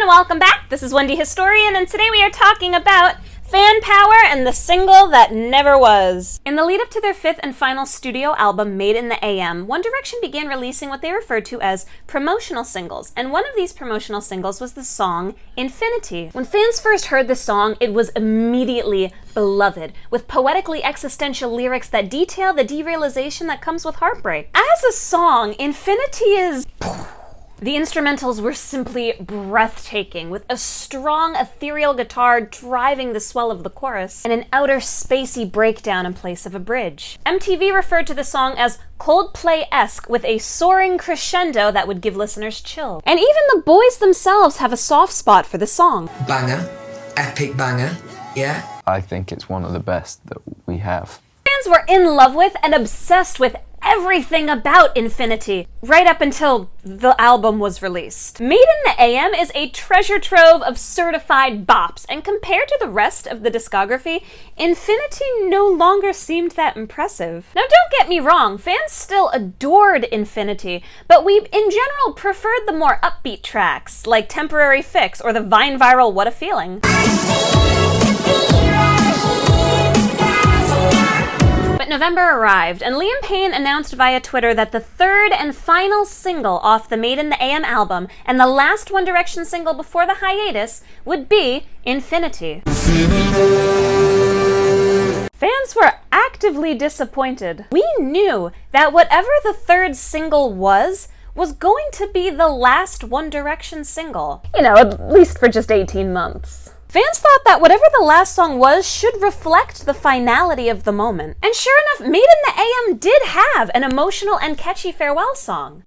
and welcome back. This is Wendy Historian, and today we are talking about fan power and the single that never was. In the lead up to their fifth and final studio album, Made in the AM, One Direction began releasing what they referred to as promotional singles, and one of these promotional singles was the song Infinity. When fans first heard this song, it was immediately beloved, with poetically existential lyrics that detail the derealization that comes with heartbreak. As a song, Infinity is... The instrumentals were simply breathtaking, with a strong ethereal guitar driving the swell of the chorus, and an outer spacey breakdown in place of a bridge. MTV referred to the song as Coldplay-esque, with a soaring crescendo that would give listeners chills. And even the boys themselves have a soft spot for the song. Banger, epic banger, yeah? I think it's one of the best that we have. Fans were in love with and obsessed with everything about Infinity, right up until the album was released. Made in the AM is a treasure trove of certified bops, and compared to the rest of the discography, Infinity no longer seemed that impressive. Now don't get me wrong, fans still adored Infinity, but we in general preferred the more upbeat tracks, like Temporary Fix or the Vine viral What a Feeling. But November arrived, and Liam Payne announced via Twitter that the third and final single off the Made in the AM album, and the last One Direction single before the hiatus, would be Infinity. Fans were actively disappointed. We knew that whatever the third single was going to be the last One Direction single. You know, at least for just 18 months. Fans thought that whatever the last song was should reflect the finality of the moment. And sure enough, Made in the AM did have an emotional and catchy farewell song.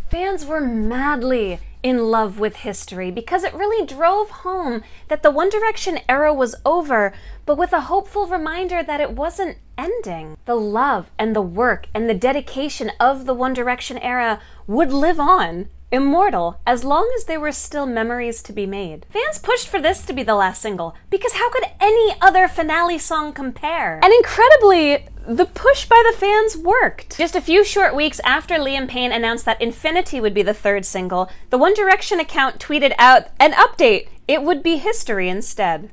Fans were madly in love with History because it really drove home that the One Direction era was over, but with a hopeful reminder that it wasn't ending. The love and the work and the dedication of the One Direction era would live on, immortal, as long as there were still memories to be made. Fans pushed for this to be the last single, because how could any other finale song compare? And incredibly, the push by the fans worked. Just a few short weeks after Liam Payne announced that Infinity would be the third single, the One Direction account tweeted out an update. It would be History instead.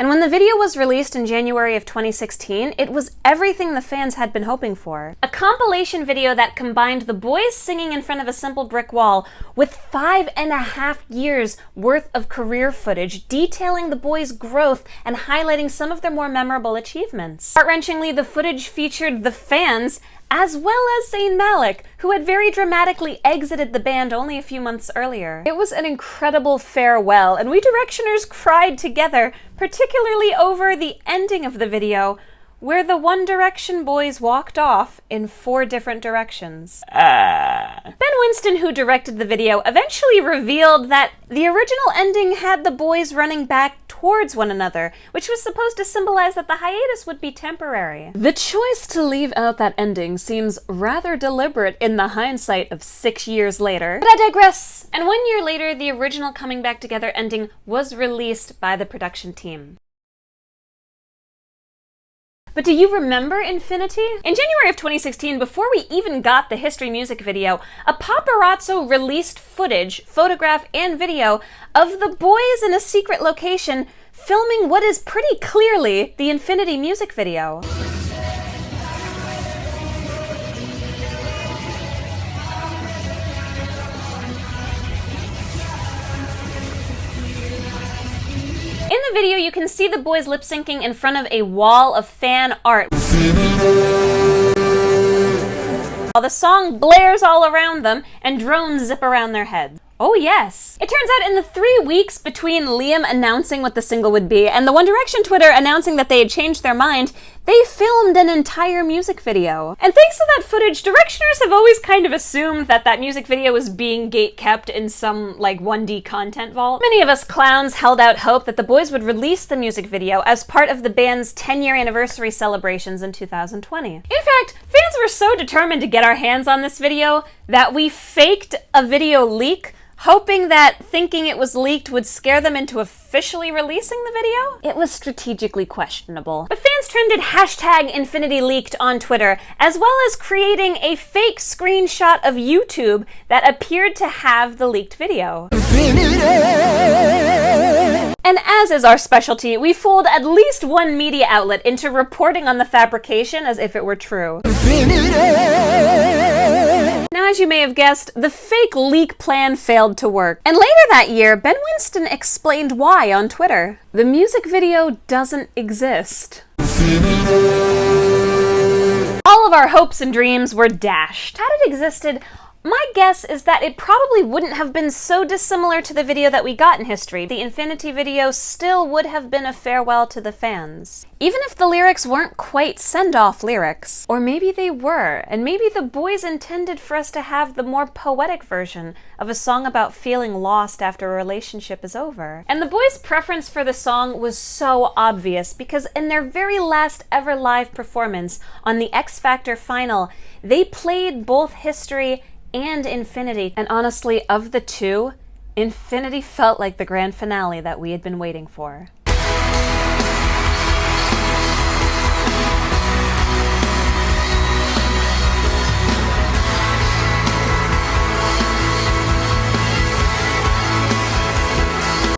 And when the video was released in January of 2016, it was everything the fans had been hoping for. A compilation video that combined the boys singing in front of a simple brick wall with 5.5 years worth of career footage detailing the boys' growth and highlighting some of their more memorable achievements. Heart-wrenchingly, the footage featured the fans as well as Zayn Malik, who had very dramatically exited the band only a few months earlier. It was an incredible farewell, and we Directioners cried together, particularly over the ending of the video, where the One Direction boys walked off in 4 different directions. Ben Winston, who directed the video, eventually revealed that the original ending had the boys running back towards one another, which was supposed to symbolize that the hiatus would be temporary. The choice to leave out that ending seems rather deliberate in the hindsight of 6 years later. But I digress, and 1 year later, the original coming back together ending was released by the production team. But do you remember Infinity? In January of 2016, before we even got the History music video, a paparazzo released footage, photograph and video, of the boys in a secret location filming what is pretty clearly the Infinity music video. In the video, you can see the boys lip-syncing in front of a wall of fan art, while the song blares all around them and drones zip around their heads. Oh yes! It turns out in the 3 weeks between Liam announcing what the single would be and the One Direction Twitter announcing that they had changed their mind, they filmed an entire music video. And thanks to that footage, Directioners have always kind of assumed that that music video was being gate-kept in some, like, 1D content vault. Many of us clowns held out hope that the boys would release the music video as part of the band's 10-year anniversary celebrations in 2020. In fact, fans were so determined to get our hands on this video that we faked a video leak, hoping that thinking it was leaked would scare them into officially releasing the video? It was strategically questionable. But fans trended #InfinityLeaked on Twitter, as well as creating a fake screenshot of YouTube that appeared to have the leaked video. And as is our specialty, we fooled at least one media outlet into reporting on the fabrication as if it were true. Now, as you may have guessed, the fake leak plan failed to work. And later that year, Ben Winston explained why on Twitter. The music video doesn't exist. All of our hopes and dreams were dashed. Had it existed, my guess is that it probably wouldn't have been so dissimilar to the video that we got in history. The Infinity video still would have been a farewell to the fans. Even if the lyrics weren't quite send-off lyrics. Or maybe they were, and maybe the boys intended for us to have the more poetic version of a song about feeling lost after a relationship is over. And the boys' preference for the song was so obvious because in their very last ever live performance on the X Factor final, they played both History and Infinity. And honestly, of the two, Infinity felt like the grand finale that we had been waiting for.